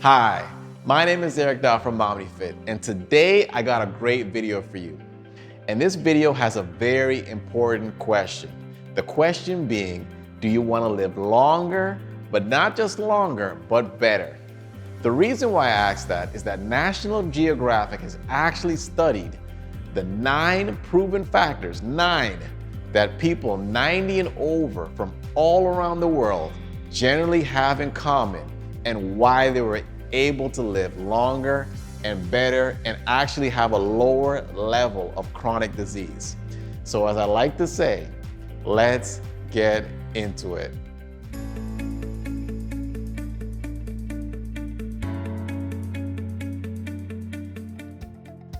Hi, my name is Eric Daw from MomnyFit, and today I got a great video for you. And this video has a very important question. The question being, do you want to live longer, but not just longer, but better? The reason why I asked that is that National Geographic has actually studied the 9 proven factors, 9, that people 90 and over from all around the world generally have in common and why they were able to live longer and better and actually have a lower level of chronic disease. So as I like to say, let's get into it.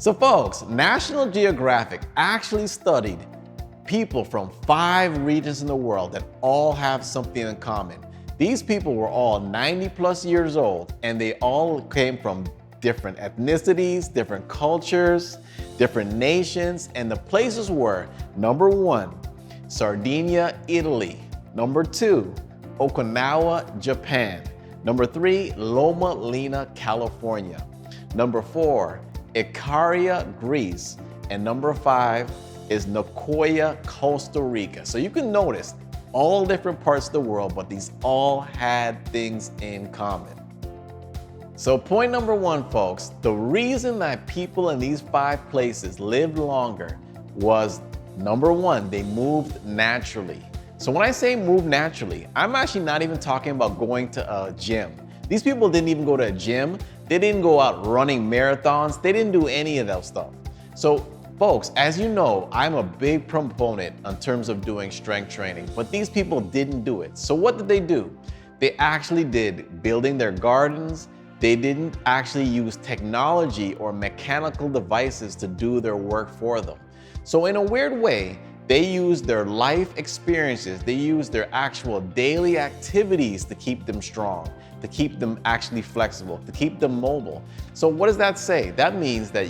So folks, National Geographic actually studied people from 5 regions in the world that all have something in common. These people were all 90 plus years old, and they all came from different ethnicities, different cultures, different nations, and the places were: number 1, Sardinia, Italy; number 2, Okinawa, Japan; number 3, Loma Linda, California; number 4, Icaria, Greece; and number 5 is Nicoya, Costa Rica. So you can notice all different parts of the world, but these all had things in common. So point number 1, folks, the reason that people in these 5 places lived longer was, number 1, they moved naturally. So when I say move naturally, I'm actually not even talking about going to a gym. These people didn't even go to a gym. They didn't go out running marathons. They didn't do any of that stuff. So folks, as you know, I'm a big proponent in terms of doing strength training, but these people didn't do it. So what did they do? They actually did building their gardens. They didn't actually use technology or mechanical devices to do their work for them. So in a weird way, they used their life experiences, they used their actual daily activities to keep them strong, to keep them actually flexible, to keep them mobile. So what does that say? That means that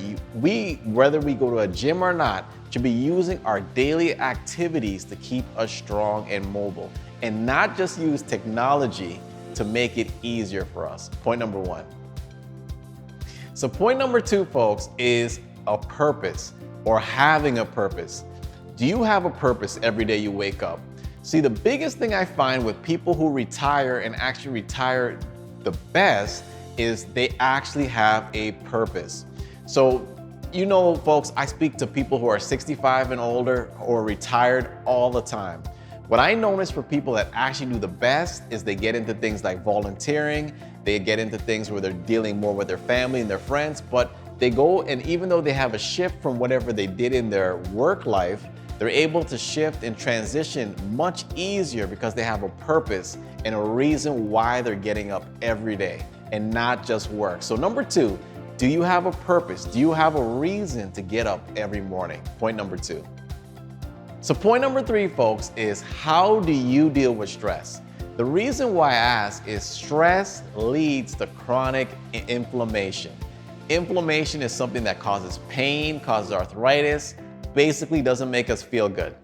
whether we go to a gym or not, should be using our daily activities to keep us strong and mobile, and not just use technology to make it easier for us. Point number 1. So point number 2, folks, is a purpose, or having a purpose. Do you have a purpose every day you wake up? See, the biggest thing I find with people who retire and actually retire the best is they actually have a purpose. So, you know, folks, I speak to people who are 65 and older or retired all the time. What I notice for people that actually do the best is they get into things like volunteering, they get into things where they're dealing more with their family and their friends, but they go, and even though they have a shift from whatever they did in their work life, they're able to shift and transition much easier because they have a purpose and a reason why they're getting up every day and not just work. So number 2, do you have a purpose? Do you have a reason to get up every morning? Point number 2. So point number 3, folks, is how do you deal with stress? The reason why I ask is stress leads to chronic inflammation. Inflammation is something that causes pain, causes arthritis, basically doesn't make us feel good.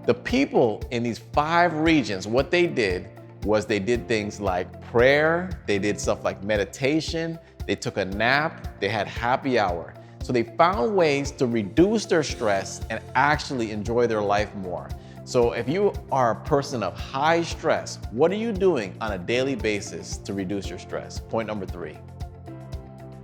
The people in these 5 regions, what they did was they did things like prayer, they did stuff like meditation, they took a nap, they had happy hour. So they found ways to reduce their stress and actually enjoy their life more. So if you are a person of high stress, what are you doing on a daily basis to reduce your stress? Point number 3.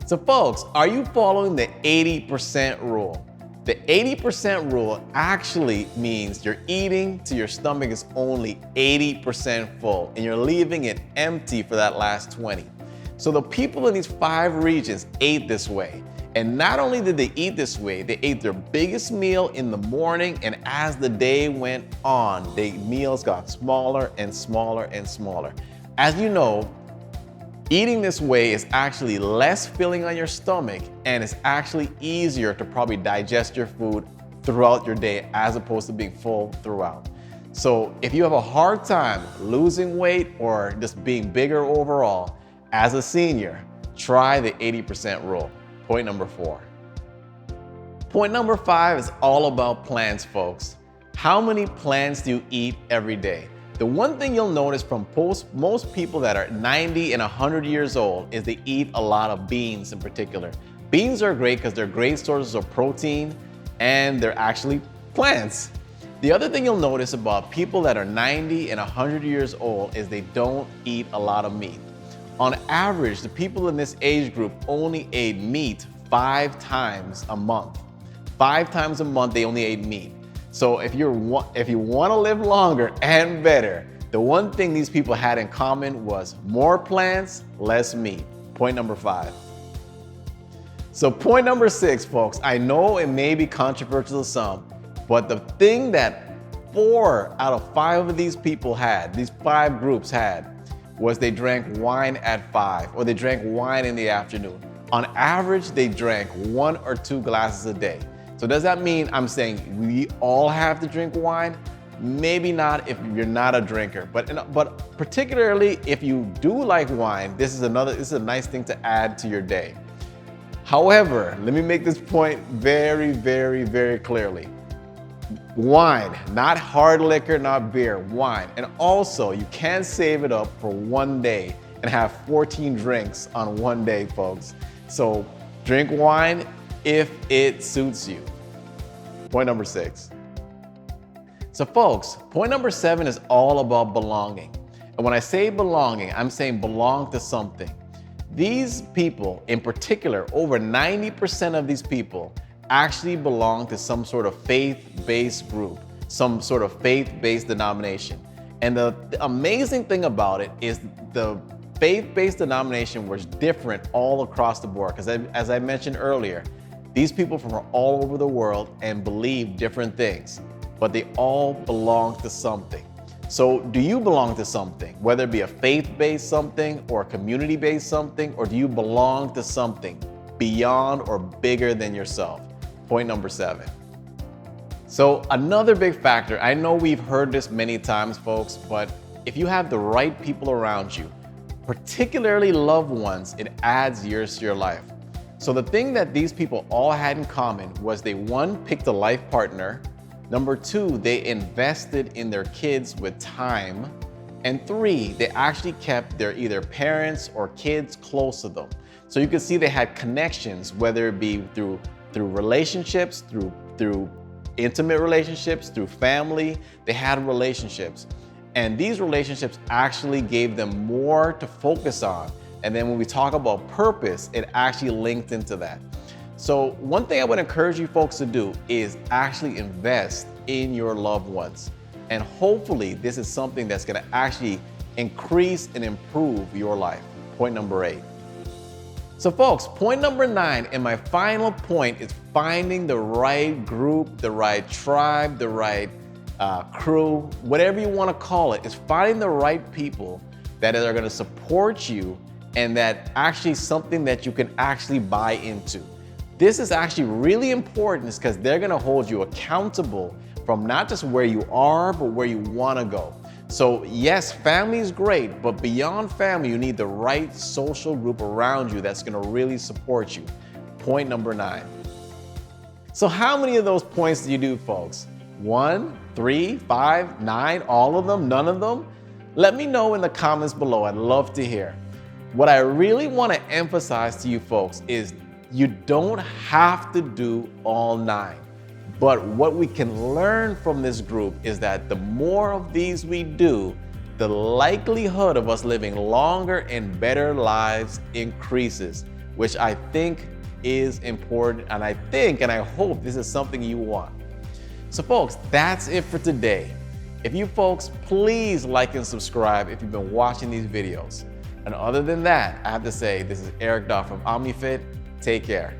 So folks, are you following the 80% rule? The 80% rule actually means you're eating till your stomach is only 80% full and you're leaving it empty for that last 20. So the people in these 5 regions ate this way. And not only did they eat this way, they ate their biggest meal in the morning, and as the day went on, the meals got smaller and smaller and smaller. As you know, eating this way is actually less filling on your stomach, and it's actually easier to probably digest your food throughout your day as opposed to being full throughout. So if you have a hard time losing weight or just being bigger overall, as a senior, try the 80% rule. Point number 4. Point number 5 is all about plants, folks. How many plants do you eat every day? The one thing you'll notice from most people that are 90 and 100 years old is they eat a lot of beans in particular. Beans are great because they're great sources of protein and they're actually plants. The other thing you'll notice about people that are 90 and 100 years old is they don't eat a lot of meat. On average, the people in this age group only ate meat 5 times a month. 5 times a month they only ate meat. So if you want to live longer and better, the one thing these people had in common was more plants, less meat. Point number 5. So point number 6, folks, I know it may be controversial to some, but the thing that 4 out of 5 of these people had, these 5 groups had, was they drank wine at 5, or they drank wine in the afternoon. On average, they drank 1 or 2 glasses a day. So does that mean I'm saying we all have to drink wine? Maybe not if you're not a drinker, but particularly if you do like wine, this is a nice thing to add to your day. However, let me make this point very, very, very clearly. Wine, not hard liquor, not beer, wine. And also, you can't save it up for one day and have 14 drinks on one day, folks. So drink wine if it suits you. Point number 6. So folks, point number 7 is all about belonging. And when I say belonging, I'm saying belong to something. These people, in particular, over 90% of these people actually belong to some sort of faith-based group, some sort of faith-based denomination. And the amazing thing about it is the faith-based denomination was different all across the board. Because as I mentioned earlier, these people from all over the world and believe different things, but they all belong to something. So do you belong to something, whether it be a faith-based something or a community-based something, or do you belong to something beyond or bigger than yourself? Point number 7. So another big factor, I know we've heard this many times, folks, but if you have the right people around you, particularly loved ones, it adds years to your life. So the thing that these people all had in common was they, 1, picked a life partner, number 2, they invested in their kids with time, and 3, they actually kept their either parents or kids close to them. So you can see they had connections, whether it be through relationships, through intimate relationships, through family, they had relationships. And these relationships actually gave them more to focus on. And then when we talk about purpose, it actually linked into that. So one thing I would encourage you folks to do is actually invest in your loved ones. And hopefully this is something that's gonna actually increase and improve your life. Point number 8. So folks, point number 9, and my final point, is finding the right group, the right tribe, the right crew, whatever you wanna call it, is finding the right people that are gonna support you and that actually something that you can actually buy into. This is actually really important because they're gonna hold you accountable from not just where you are, but where you wanna go. So yes, family is great, but beyond family, you need the right social group around you that's gonna really support you. Point number 9. So how many of those points do you do, folks? 1, 3, 5, 9, all of them, none of them? Let me know in the comments below, I'd love to hear. What I really wanna emphasize to you folks is you don't have to do all 9. But what we can learn from this group is that the more of these we do, the likelihood of us living longer and better lives increases, which I think is important. And I think and I hope this is something you want. So folks, that's it for today. If you folks, please like and subscribe if you've been watching these videos. And other than that, I have to say, this is Eric Daw from OmniFit. Take care.